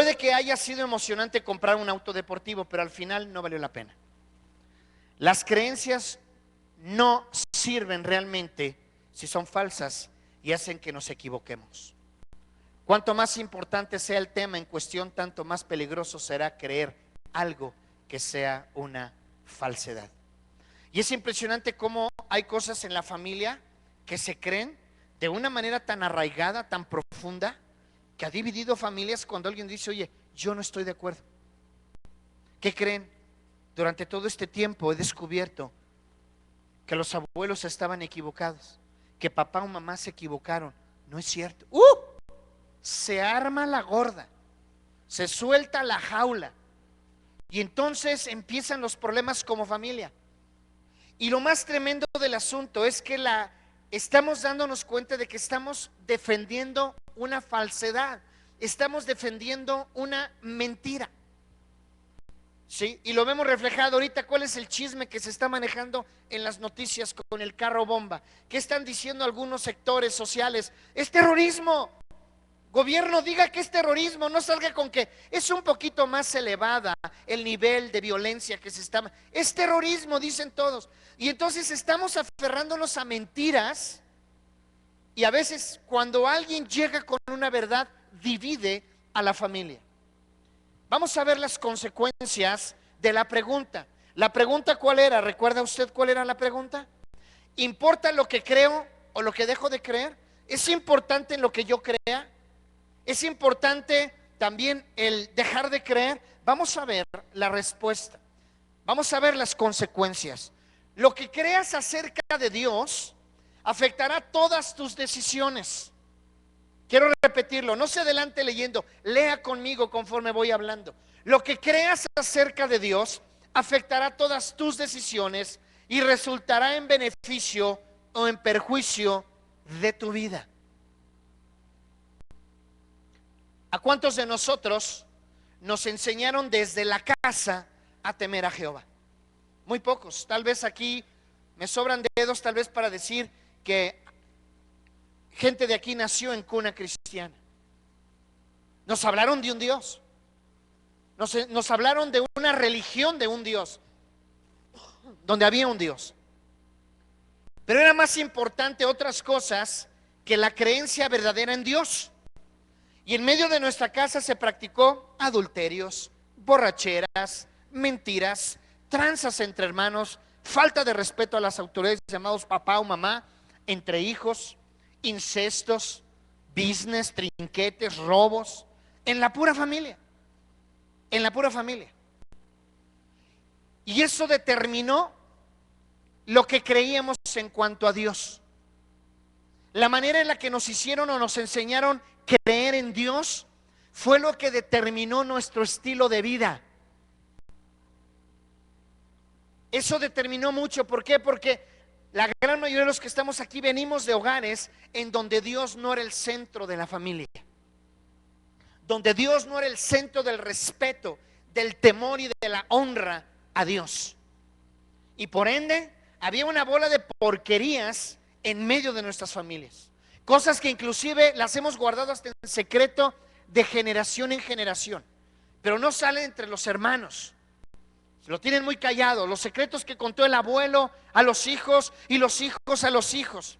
Puede que haya sido emocionante comprar un auto deportivo, pero al final no valió la pena. Las creencias no sirven realmente si son falsas y hacen que nos equivoquemos. Cuanto más importante sea el tema en cuestión, tanto más peligroso será creer algo que sea una falsedad. Y es impresionante cómo hay cosas en la familia que se creen de una manera tan arraigada, tan profunda, que ha dividido familias. Cuando alguien dice, oye, yo no estoy de acuerdo. ¿Qué creen? Durante todo este tiempo he descubierto que los abuelos estaban equivocados, que papá o mamá se equivocaron. No es cierto. Se arma la gorda, se suelta la jaula y entonces empiezan los problemas como familia. Y lo más tremendo del asunto es que estamos dándonos cuenta de que estamos defendiendo una falsedad, estamos defendiendo una mentira. ¿Sí? Y lo vemos reflejado ahorita. ¿Cuál es el chisme que se está manejando en las noticias con el carro bomba? ¿Qué están diciendo algunos sectores sociales? Es terrorismo. Gobierno, diga que es terrorismo, no salga con que es un poquito más elevada el nivel de violencia que se está. Es terrorismo, dicen todos. Y entonces estamos aferrándonos a mentiras, y a veces cuando alguien llega con una verdad, divide a la familia. Vamos a ver las consecuencias de la pregunta. La pregunta, ¿cuál era? ¿Recuerda usted cuál era la pregunta? ¿Importa lo que creo o lo que dejo de creer? ¿Es importante en lo que yo crea? ¿Es importante también el dejar de creer? Vamos a ver la respuesta. Vamos a ver las consecuencias. Lo que creas acerca de Dios afectará todas tus decisiones. Quiero repetirlo, no se adelante leyendo, lea conmigo conforme voy hablando. Lo que creas acerca de Dios afectará todas tus decisiones y resultará en beneficio o en perjuicio de tu vida. ¿A cuántos de nosotros nos enseñaron desde la casa a temer a Jehová? Muy pocos. Tal vez aquí me sobran dedos, tal vez para decir que gente de aquí nació en cuna cristiana. Nos hablaron de un Dios, nos hablaron de una religión de un Dios, donde había un Dios. Pero era más importante otras cosas que la creencia verdadera en Dios. Y en medio de nuestra casa se practicó adulterios, borracheras, mentiras, tranzas entre hermanos, falta de respeto a las autoridades llamados papá o mamá, entre hijos, incestos, business, trinquetes, robos, en la pura familia, en la pura familia. Y eso determinó lo que creíamos en cuanto a Dios. La manera en la que nos hicieron o nos enseñaron creer en Dios fue lo que determinó nuestro estilo de vida. Eso determinó mucho. ¿Por qué? Porque la gran mayoría de los que estamos aquí venimos de hogares en donde Dios no era el centro de la familia, donde Dios no era el centro del respeto, del temor y de la honra a Dios. Y por ende había una bola de porquerías en medio de nuestras familias, cosas que inclusive las hemos guardado hasta en secreto de generación en generación, pero no salen entre los hermanos. Lo tienen muy callado, los secretos que contó el abuelo a los hijos y los hijos a los hijos.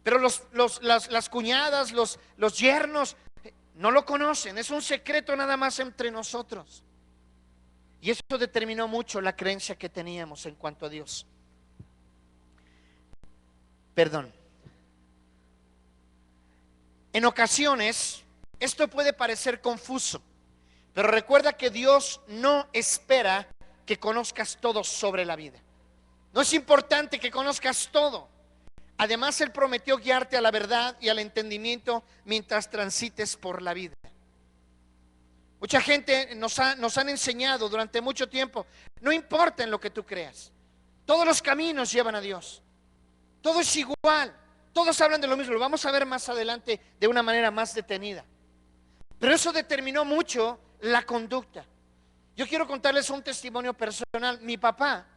Pero las cuñadas, los yernos no lo conocen, es un secreto nada más entre nosotros. Y eso determinó mucho la creencia que teníamos en cuanto a Dios. Perdón. En ocasiones esto puede parecer confuso, pero recuerda que Dios no espera que conozcas todo sobre la vida. No es importante que conozcas todo. Además, Él prometió guiarte a la verdad y al entendimiento mientras transites por la vida. Mucha gente nos han enseñado durante mucho tiempo, no importa en lo que tú creas, todos los caminos llevan a Dios, todo es igual, todos hablan de lo mismo. Lo vamos a ver más adelante de una manera más detenida. Pero eso determinó mucho la conducta. Yo quiero contarles un testimonio personal. Mi papá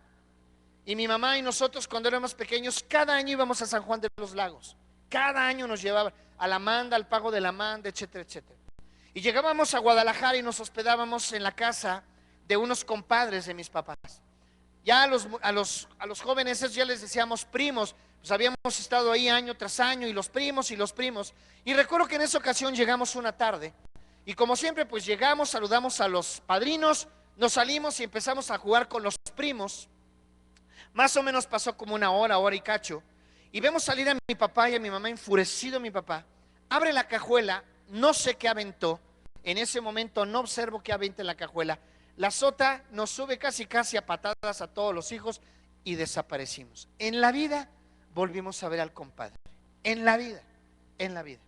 y mi mamá y nosotros, cuando éramos pequeños, cada año íbamos a San Juan de los Lagos. Cada año nos llevaban a la manda, al pago de la manda, etcétera, etcétera. Y llegábamos a Guadalajara y nos hospedábamos en la casa de unos compadres de mis papás. Ya a los jóvenes, esos ya les decíamos primos, pues habíamos estado ahí año tras año, y los primos y los primos. Y recuerdo que en esa ocasión llegamos una tarde, y como siempre pues llegamos, saludamos a los padrinos, nos salimos y empezamos a jugar con los primos. Más o menos pasó como una hora, hora y cacho, y vemos salir a mi papá y a mi mamá. Enfurecido mi papá abre la cajuela, no sé qué aventó. En ese momento no observo qué aventa en la cajuela. La azota, nos sube casi casi a patadas a todos los hijos y desaparecimos. En la vida volvimos a ver al compadre. En la vida, en la vida.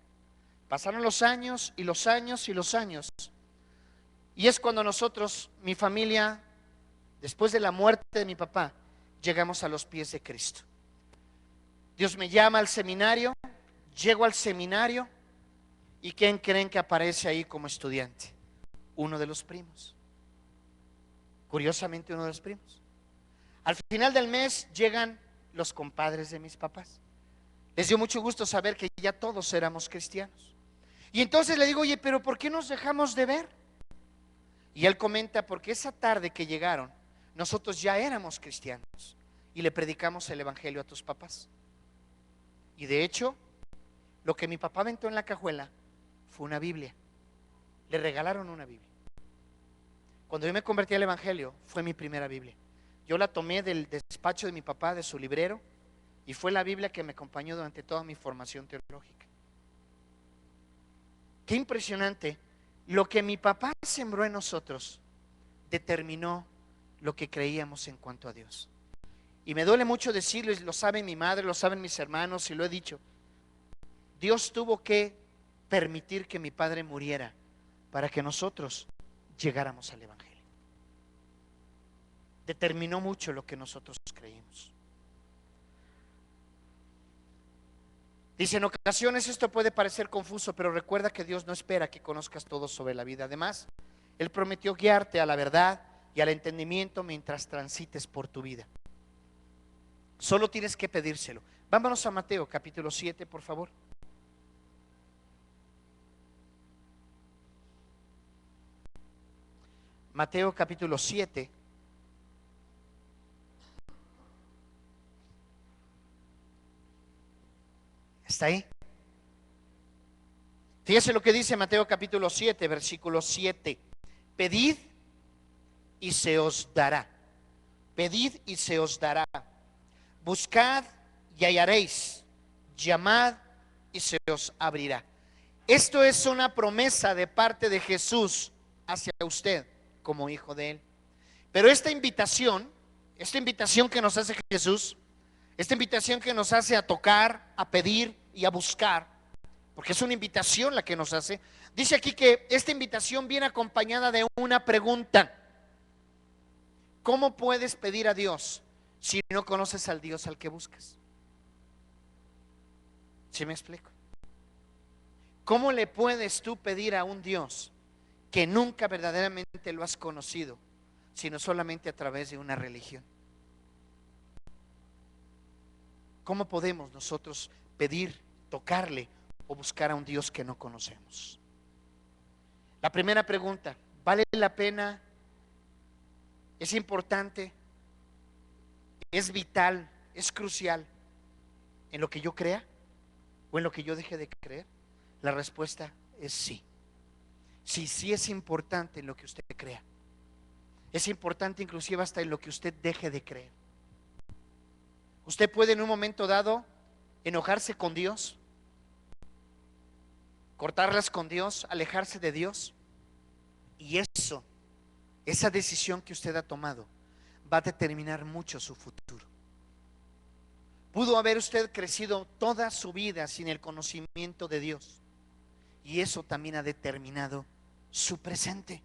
Pasaron los años y los años y los años. Y es cuando nosotros, mi familia, después de la muerte de mi papá, llegamos a los pies de Cristo. Dios me llama al seminario, llego al seminario, ¿y quién creen que aparece ahí como estudiante? Uno de los primos. Curiosamente, uno de los primos. Al final del mes llegan los compadres de mis papás. Les dio mucho gusto saber que ya todos éramos cristianos. Y entonces le digo, oye, pero ¿por qué nos dejamos de ver? Y él comenta, porque esa tarde que llegaron, nosotros ya éramos cristianos y le predicamos el evangelio a tus papás. Y de hecho, lo que mi papá aventó en la cajuela fue una Biblia. Le regalaron una Biblia. Cuando yo me convertí al evangelio, fue mi primera Biblia. Yo la tomé del despacho de mi papá, de su librero, y fue la Biblia que me acompañó durante toda mi formación teológica. Qué impresionante. Lo que mi papá sembró en nosotros determinó lo que creíamos en cuanto a Dios. Y me duele mucho decirlo, y lo sabe mi madre, lo saben mis hermanos, y lo he dicho. Dios tuvo que permitir que mi padre muriera para que nosotros llegáramos al evangelio. Determinó mucho lo que nosotros creímos. Dice, en ocasiones esto puede parecer confuso, pero recuerda que Dios no espera que conozcas todo sobre la vida. Además, Él prometió guiarte a la verdad y al entendimiento mientras transites por tu vida. Solo tienes que pedírselo. Vámonos a Mateo capítulo 7, por favor. Mateo capítulo 7. ¿Está ahí? Fíjese lo que dice Mateo capítulo 7, versículo 7. Pedid y se os dará. Pedid y se os dará. Buscad y hallaréis. Llamad y se os abrirá. Esto es una promesa de parte de Jesús hacia usted como hijo de Él. Pero esta invitación que nos hace Jesús, esta invitación que nos hace a tocar, a pedir y a buscar, porque es una invitación la que nos hace, dice aquí que esta invitación viene acompañada de una pregunta. ¿Cómo puedes pedir a Dios si no conoces al Dios al que buscas? ¿Sí me explico? ¿Cómo le puedes tú pedir a un Dios que nunca verdaderamente lo has conocido, sino solamente a través de una religión? ¿Cómo podemos nosotros pedir, tocarle o buscar a un Dios que no conocemos? La primera pregunta, ¿vale la pena? ¿Es importante? ¿Es vital? ¿Es crucial en lo que yo crea o en lo que yo deje de creer? La respuesta es sí. Sí, sí es importante en lo que usted crea. Es importante inclusive hasta en lo que usted deje de creer. Usted puede en un momento dado enojarse con Dios, cortarlas con Dios, alejarse de Dios, y esa decisión que usted ha tomado va a determinar mucho su futuro. Pudo haber usted crecido toda su vida sin el conocimiento de Dios, y eso también ha determinado su presente.